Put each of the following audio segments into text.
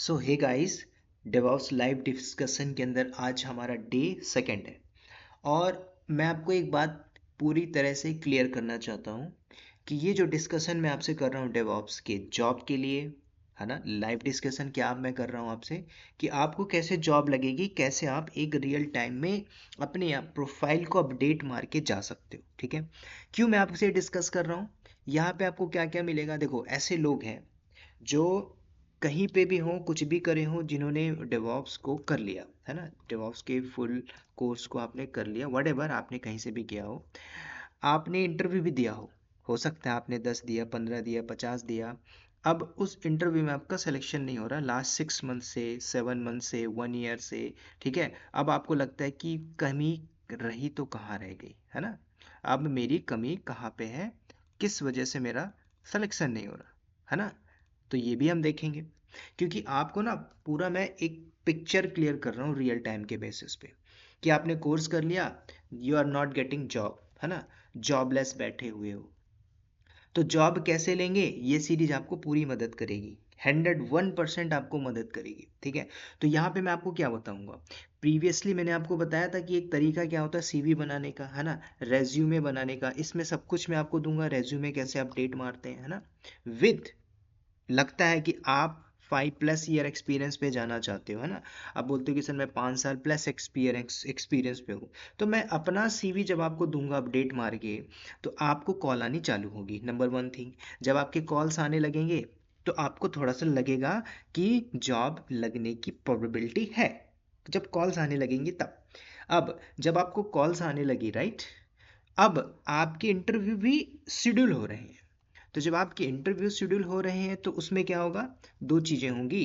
सो hey guys, DevOps live discussion के अंदर आज हमारा डे सेकंड है और मैं आपको एक बात पूरी तरह से क्लियर करना चाहता हूँ कि ये जो डिस्कशन मैं आपसे कर रहा हूँ डेवऑप्स के जॉब के लिए, है ना। लाइव डिस्कशन क्या आप मैं कर रहा हूँ आपसे कि आपको कैसे जॉब लगेगी, कैसे आप एक रियल टाइम में अपने आप प्रोफाइल को अपडेट मार के जा सकते हो। ठीक है, क्यों मैं आपसे डिस्कस कर रहा हूँ, यहाँ पे आपको क्या क्या मिलेगा। देखो, ऐसे लोग हैं जो कहीं पे भी हों, कुछ भी करे हों, जिन्होंने डेवॉप्स को कर लिया है ना, डेवॉप्स के फुल कोर्स को आपने कर लिया, व्हाटएवर आपने कहीं से भी किया हो, आपने इंटरव्यू भी दिया हो सकता है आपने 10 दिया, 15 दिया, 50 दिया। अब उस इंटरव्यू में आपका सिलेक्शन नहीं हो रहा लास्ट 6 मंथ से, 7 मंथ से, 1 ईयर से। ठीक है, अब आपको लगता है कि कमी रही तो कहाँ रह गई, है ना। अब मेरी कमी कहाँ पे है, किस वजह से मेरा सिलेक्शन नहीं हो रहा, है ना। तो ये भी हम देखेंगे, क्योंकि आपको ना पूरा मैं एक पिक्चर क्लियर कर रहा हूँ रियल टाइम के बेसिस पे कि आपने कोर्स कर लिया, you are not getting job, है ना, जॉबलेस बैठे हुए हो। तो जॉब कैसे लेंगे, ये सीरीज आपको पूरी मदद करेगी, 101% आपको मदद करेगी। ठीक है, तो यहाँ पे मैं आपको क्या बताऊंगा, प्रीवियसली मैंने आपको बताया था कि एक तरीका क्या होता है सीवी बनाने का, है ना, रेज्यूमे बनाने का। इसमें सब कुछ मैं आपको दूंगा, रेज्यूमे कैसे अपडेट मारते हैं, है ना। विद, लगता है कि आप 5+ ईयर एक्सपीरियंस पे जाना चाहते हो, है ना। आप बोलते हो कि सर मैं 5 साल प्लस एक्सपीरियंस पे हूँ, तो मैं अपना सीवी जब आपको दूंगा अपडेट मार के, तो आपको कॉल आनी चालू होगी। नंबर वन थिंग, जब आपके कॉल्स आने लगेंगे तो आपको थोड़ा सा लगेगा कि जॉब लगने की प्रोबेबिलिटी है। जब कॉल्स आने लगेंगे तब, अब जब आपको कॉल्स आने लगी, राइट, अब आपके इंटरव्यू भी शेड्यूल हो रहे हैं। तो जब आपके इंटरव्यू शेड्यूल हो रहे हैं तो उसमें क्या होगा, दो चीजें होंगी।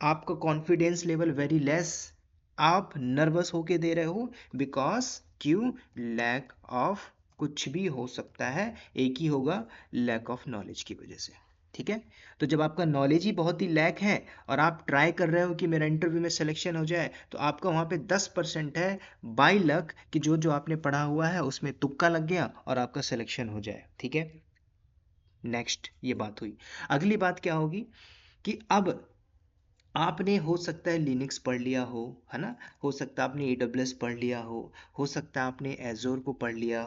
आपका कॉन्फिडेंस लेवल वेरी लेस, आप नर्वस होके दे रहे हो, बिकॉज क्यों, लैक ऑफ, कुछ भी हो सकता है, एक ही होगा, लैक ऑफ नॉलेज की वजह से। ठीक है, तो जब आपका नॉलेज ही बहुत ही लैक है और आप ट्राई कर रहे हो कि मेरा इंटरव्यू में सिलेक्शन हो जाए, तो आपका वहां पे 10% है बाई लक कि जो जो आपने पढ़ा हुआ है उसमें तुक्का लग गया और आपका सिलेक्शन हो जाए। ठीक है, नेक्स्ट ये बात हुई। अगली बात क्या होगी कि अब आपने हो सकता है लिनक्स पढ़ लिया है ना, हो सकता है आपने AWS पढ़ लिया हो सकता है आपने एजोर को पढ़ लिया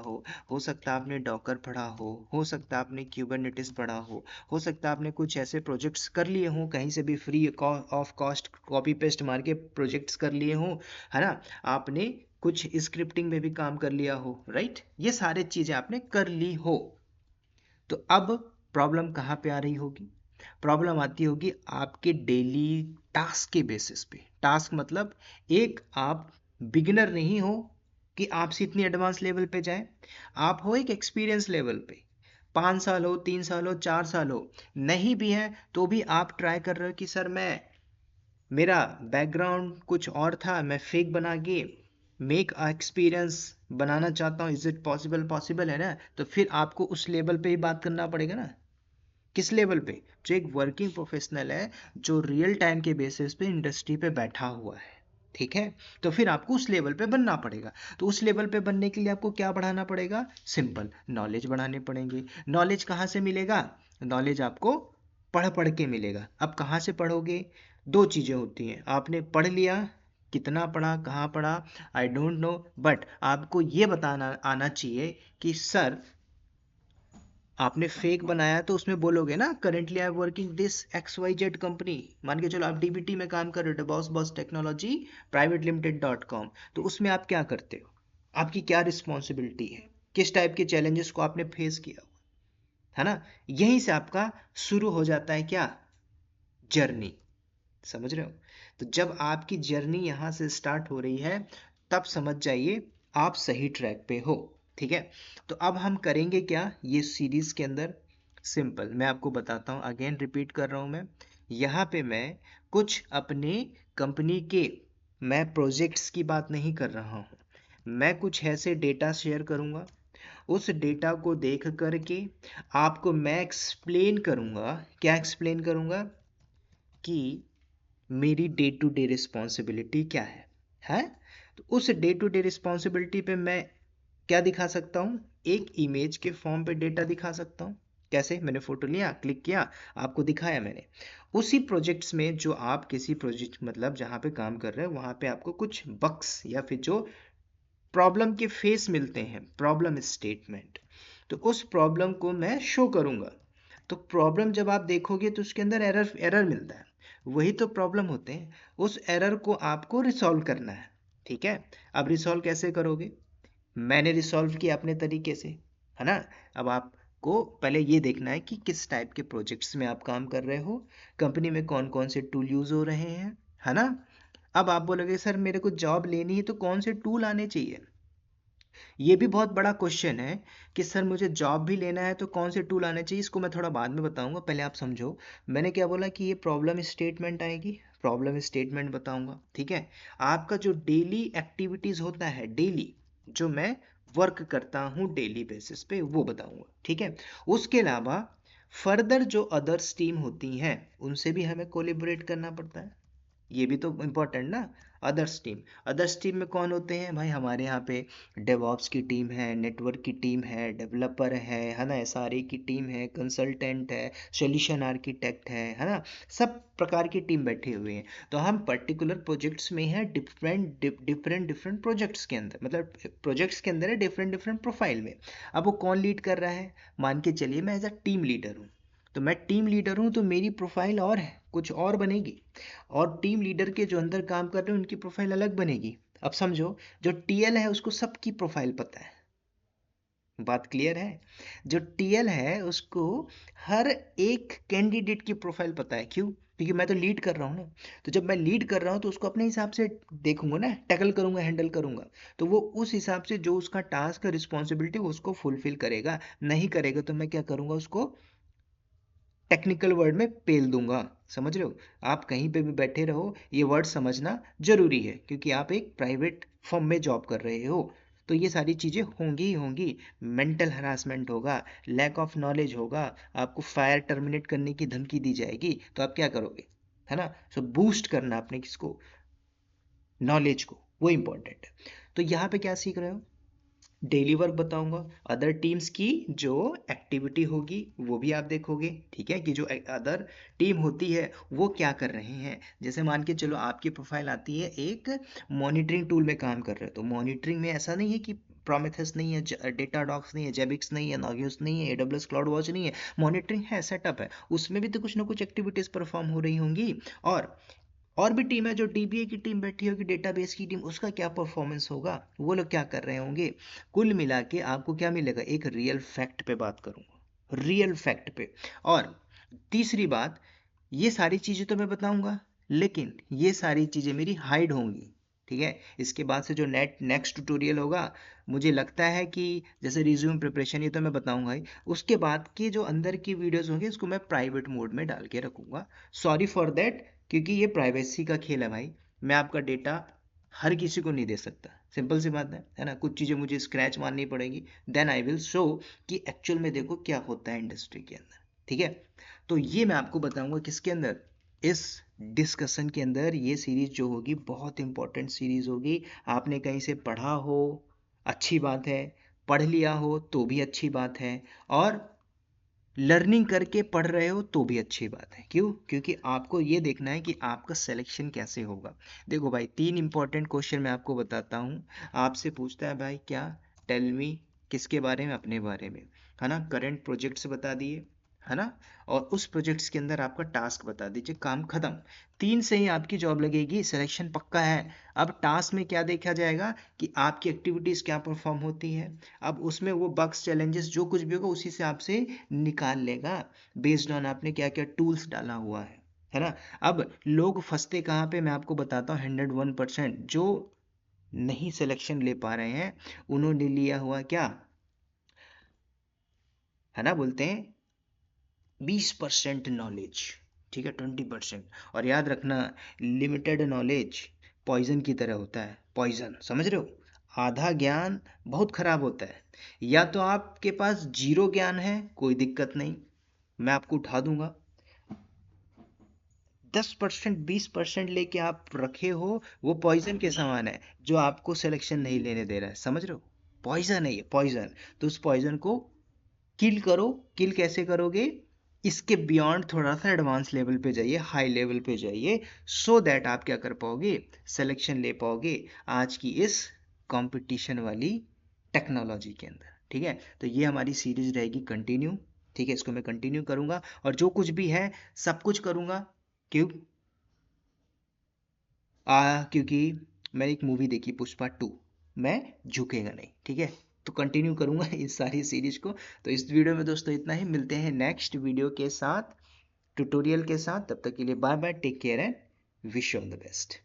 हो सकता है आपने डॉकर पढ़ा हो सकता है आपने क्यूबरनेटिस पढ़ा हो सकता है आपने कुछ ऐसे प्रोजेक्ट्स कर लिए हों, कहीं से भी free of cost copy paste मार के प्रोजेक्ट्स कर लिए हों, है ना। आपने कुछ स्क्रिप्टिंग में भी काम कर लिया हो, राइट, ये सारी चीजें आपने कर ली हो। तो अब प्रॉब्लम कहाँ पे आ रही होगी, प्रॉब्लम आती होगी आपके डेली टास्क के बेसिस पे। टास्क मतलब, एक आप बिगिनर नहीं हो कि आपसे इतनी एडवांस लेवल पे जाए, आप हो एक एक्सपीरियंस लेवल पे, 5 साल हो, 3 साल हो, 4 साल हो, नहीं भी है तो भी आप ट्राई कर रहे हो कि सर मैं, मेरा बैकग्राउंड कुछ और था, मैं फेक बना के मेक एक्सपीरियंस बनाना चाहता हूँ। इज इट पॉसिबल, पॉसिबल है ना। तो फिर आपको उस लेवल पे ही बात करना पड़ेगा ना। किस लेवल पे, जो एक वर्किंग प्रोफेशनल है, जो रियल टाइम के बेसिस पे इंडस्ट्री पे बैठा हुआ है। ठीक है, तो फिर आपको उस लेवल पे बनना पड़ेगा। तो उस लेवल पे बनने के लिए आपको क्या बढ़ाना पड़ेगा, सिंपल, नॉलेज बढ़ाने पड़ेंगे। नॉलेज कहाँ से मिलेगा, नॉलेज आपको पढ़ पढ़ के मिलेगा। अब कहाँ से पढ़ोगे, दो चीज़ें होती हैं, आपने पढ़ लिया, कितना पढ़ा, कहाँ पढ़ा, आई डोंट नो, बट आपको ये बताना आना चाहिए कि सर आपने फेक बनाया, तो उसमें बोलोगे ना currently I working this XYZ company, मान के चलो आप DBT में काम कर रहे हो, बॉस बॉस टेक्नोलॉजी प्राइवेट लिमिटेड.com। तो उसमें आप क्या करते हो, आपकी क्या रिस्पॉन्सिबिलिटी है, किस टाइप के चैलेंजेस को आपने फेस किया, है ना। यहीं से आपका शुरू हो जाता है क्या, जर्नी, समझ रहे हो। तो जब आपकी जर्नी यहाँ से स्टार्ट हो रही है, तब समझ जाइए आप सही ट्रैक पे हो। ठीक है, तो अब हम करेंगे क्या ये सीरीज के अंदर, सिंपल मैं आपको बताता हूँ, अगेन रिपीट कर रहा हूँ मैं, यहाँ पे मैं कुछ अपने कंपनी के, मैं प्रोजेक्ट्स की बात नहीं कर रहा हूँ, मैं कुछ ऐसे डेटा शेयर करूँगा, उस डेटा को देख करके आपको मैं एक्सप्लेन करूँगा। क्या एक्सप्लेन करूँगा कि मेरी डे टू डे रिस्पॉन्सिबिलिटी क्या है। तो उस डे टू डे रिस्पॉन्सिबिलिटी पे मैं क्या दिखा सकता हूँ, एक इमेज के फॉर्म पे डेटा दिखा सकता हूँ, कैसे? मैंने फोटो लिया, क्लिक किया, आपको दिखाया मैंने। उसी प्रोजेक्ट्स में जो आप किसी प्रोजेक्ट मतलब जहाँ पे काम कर रहे हो वहाँ पे आपको कुछ बग्स या फिर जो प्रॉब्लम के फेस मिलते हैं, प्रॉब्लम स्टेटमेंट, तो उस प्रॉब्लम को मैं शो करूंगा। तो प्रॉब्लम जब आप देखोगे तो उसके अंदर एरर एरर मिलता है, वही तो प्रॉब्लम होते हैं। उस एरर को आपको रिसॉल्व करना है, ठीक है? अब रिसॉल्व कैसे करोगे? मैंने रिसॉल्व किया अपने तरीके से, है ना? अब आपको पहले ये देखना है कि किस टाइप के प्रोजेक्ट्स में आप काम कर रहे हो, कंपनी में कौन कौन से टूल यूज हो रहे हैं, है ना? अब आप बोलोगे सर मेरे को जॉब लेनी है तो कौन से टूल आने चाहिए? ये भी बहुत बड़ा क्वेश्चन है कि सर मुझे जॉब भी लेना है तो कौन से टूल आने चाहिए। इसको मैं थोड़ा बाद में बताऊंगा, पहले आप समझो मैंने क्या बोला कि ये प्रॉब्लम स्टेटमेंट आएगी, प्रॉब्लम स्टेटमेंट बताऊंगा, ठीक है? आपका जो डेली एक्टिविटीज होता है, डेली जो मैं वर्क करता हूँ डेली बेसिस पे, वो बताऊंगा, ठीक है? उसके अलावा फर्दर जो अदर्स टीम होती हैं उनसे भी हमें कोलिब्रेट करना पड़ता है, ये भी तो इम्पोर्टेंट ना। अदर्स टीम में कौन होते हैं भाई? हमारे यहाँ पे डेवऑप्स की टीम है, नेटवर्क की टीम है, डेवलपर है ना, एसआरए की टीम है, कंसल्टेंट है, सॉल्यूशन आर्किटेक्ट है ना? सब प्रकार की टीम बैठी हुई है। तो हम पर्टिकुलर प्रोजेक्ट्स में हैं, डिफरेंट प्रोजेक्ट्स के अंदर, मतलब प्रोजेक्ट्स के अंदर है डिफरेंट डिफरेंट प्रोफाइल में। अब वो कौन लीड कर रहा है? मान के चलिए मैं एज अ टीम लीडर हूँ, तो मैं टीम लीडर हूँ तो मेरी प्रोफाइल और है, कुछ और बनेगी, और टीम लीडर के जो अंदर काम कर रहे हैं उनकी प्रोफाइल अलग बनेगी। अब समझो, जो टीएल है उसको सबकी प्रोफाइल पता है, बात क्लियर है? जो टीएल है उसको हर एक कैंडिडेट की प्रोफाइल पता है। क्यों? क्योंकि मैं तो लीड कर रहा हूँ ना। तो जब मैं लीड कर रहा हूँ तो उसको अपने हिसाब से देखूंगा ना, टैकल करूंगा, हैंडल करूंगा। तो वो उस हिसाब से जो उसका टास्क रिस्पॉन्सिबिलिटी उसको फुलफिल करेगा, नहीं करेगा तो मैं क्या करूंगा, उसको टेक्निकल वर्ड में पेल दूंगा। समझ रहे हो? आप कहीं पे भी बैठे रहो, ये वर्ड समझना जरूरी है, क्योंकि आप एक प्राइवेट फर्म में जॉब कर रहे हो। तो ये सारी चीजें होंगी ही होंगी। मेंटल हरासमेंट होगा, लैक ऑफ नॉलेज होगा, आपको फायर टर्मिनेट करने की धमकी दी जाएगी, तो आप क्या करोगे? है ना? सो बूस्ट करना अपने किसको, नॉलेज को, वो इंपॉर्टेंट है। तो यहाँ पे क्या सीख रहे हो? डेली वर्क बताऊंगा, अदर टीम्स की जो एक्टिविटी होगी वो भी आप देखोगे, ठीक है? कि जो अदर टीम होती है वो क्या कर रहे हैं। जैसे मान के चलो आपकी प्रोफाइल आती है एक मॉनिटरिंग टूल में काम कर रहे हो, तो मॉनिटरिंग में ऐसा नहीं है कि प्रोमेथेस नहीं है, डेटाडॉक्स नहीं है, जेबिक्स नहीं है, नॉगियोस नहीं है, एडब्ल्यूएस क्लाउड वॉच नहीं है। मॉनिटरिंग है, सेटअप है, उसमें भी तो कुछ ना कुछ एक्टिविटीज परफॉर्म हो रही होंगी। और भी टीम है, जो डीबीए की टीम बैठी होगी, डेटाबेस की टीम, उसका क्या परफॉर्मेंस होगा, वो लोग क्या कर रहे होंगे। कुल मिला के आपको क्या मिलेगा? एक रियल फैक्ट पे बात करूंगा, रियल फैक्ट पे। और तीसरी बात, ये सारी चीजें तो मैं बताऊंगा, लेकिन ये सारी चीजें मेरी हाइड होंगी, ठीक है? इसके बाद से जो नेक्स्ट ट्यूटोरियल होगा, मुझे लगता है कि जैसे रिज्यूम प्रिपरेशन, ये तो मैं बताऊंगा ही, उसके बाद की जो अंदर की वीडियोस होंगे इसको मैं प्राइवेट मोड में डाल के रखूंगा। सॉरी फॉर दैट, क्योंकि ये प्राइवेसी का खेल है भाई। मैं आपका डेटा हर किसी को नहीं दे सकता, सिंपल सी बात है ना? कुछ चीज़ें मुझे स्क्रैच मारनी पड़ेगी, देन आई विल शो कि एक्चुअल में देखो क्या होता है इंडस्ट्री के अंदर, ठीक है? तो ये मैं आपको बताऊंगा किसके अंदर, इस डिस्कशन के अंदर। ये सीरीज जो होगी बहुत इंपॉर्टेंट सीरीज होगी। आपने कहीं से पढ़ा हो, अच्छी बात है, पढ़ लिया हो तो भी अच्छी बात है, और लर्निंग करके पढ़ रहे हो तो भी अच्छी बात है। क्यों? क्योंकि आपको ये देखना है कि आपका सिलेक्शन कैसे होगा। देखो भाई, 3 इंपॉर्टेंट क्वेश्चन मैं आपको बताता हूँ। आपसे पूछता है भाई क्या, टेल मी, किसके बारे में? अपने बारे में, है ना? करंट प्रोजेक्ट्स बता दिए, है ना? और उस प्रोजेक्ट्स के अंदर आपका टास्क बता दीजिए, काम खत्म। 3 से ही आपकी जॉब लगेगी, सिलेक्शन पक्का है। अब टास्क में क्या देखा जाएगा कि आपकी एक्टिविटीज क्या परफॉर्म होती है। अब उसमें वो बग्स, चैलेंजेस जो कुछ भी होगा उसी से आपसे निकाल लेगा, बेस्ड ऑन आपने क्या क्या टूल्स डाला हुआ है ना? अब लोग फंसते कहाँ पे, मैं आपको बताता हूँ। 101% जो नहीं सिलेक्शन ले पा रहे हैं उन्होंने लिया हुआ क्या, है ना, बोलते हैं 20% नॉलेज, ठीक है? 20%। और याद रखना, लिमिटेड नॉलेज पॉइजन की तरह होता है, पॉइजन, समझ रहे हो? आधा ज्ञान बहुत खराब होता है। या तो आपके पास जीरो ज्ञान है, कोई दिक्कत नहीं, मैं आपको उठा दूंगा। 10% 20% लेके आप रखे हो, वो पॉइजन के समान है, जो आपको सिलेक्शन नहीं लेने दे रहा है। समझ रहे हो? पॉइजन है ये, पॉइजन। तो उस पॉइजन को किल करो। किल कैसे करोगे? इसके बियॉन्ड थोड़ा सा एडवांस लेवल पे जाइए, हाई लेवल पे जाइए, सो दैट आप क्या कर पाओगे, सिलेक्शन ले पाओगे आज की इस कंपटीशन वाली टेक्नोलॉजी के अंदर। ठीक है, तो ये हमारी सीरीज रहेगी कंटिन्यू। ठीक है, इसको मैं कंटिन्यू करूंगा और जो कुछ भी है सब कुछ करूंगा। क्यों? क्योंकि मैंने एक मूवी देखी पुष्पा 2, मैं झुकेगा नहीं। ठीक है, तो कंटिन्यू करूंगा इस सारी सीरीज को। तो इस वीडियो में दोस्तों इतना ही, मिलते हैं नेक्स्ट वीडियो के साथ, ट्यूटोरियल के साथ। तब तक के लिए bye bye, take care and wish you all the best.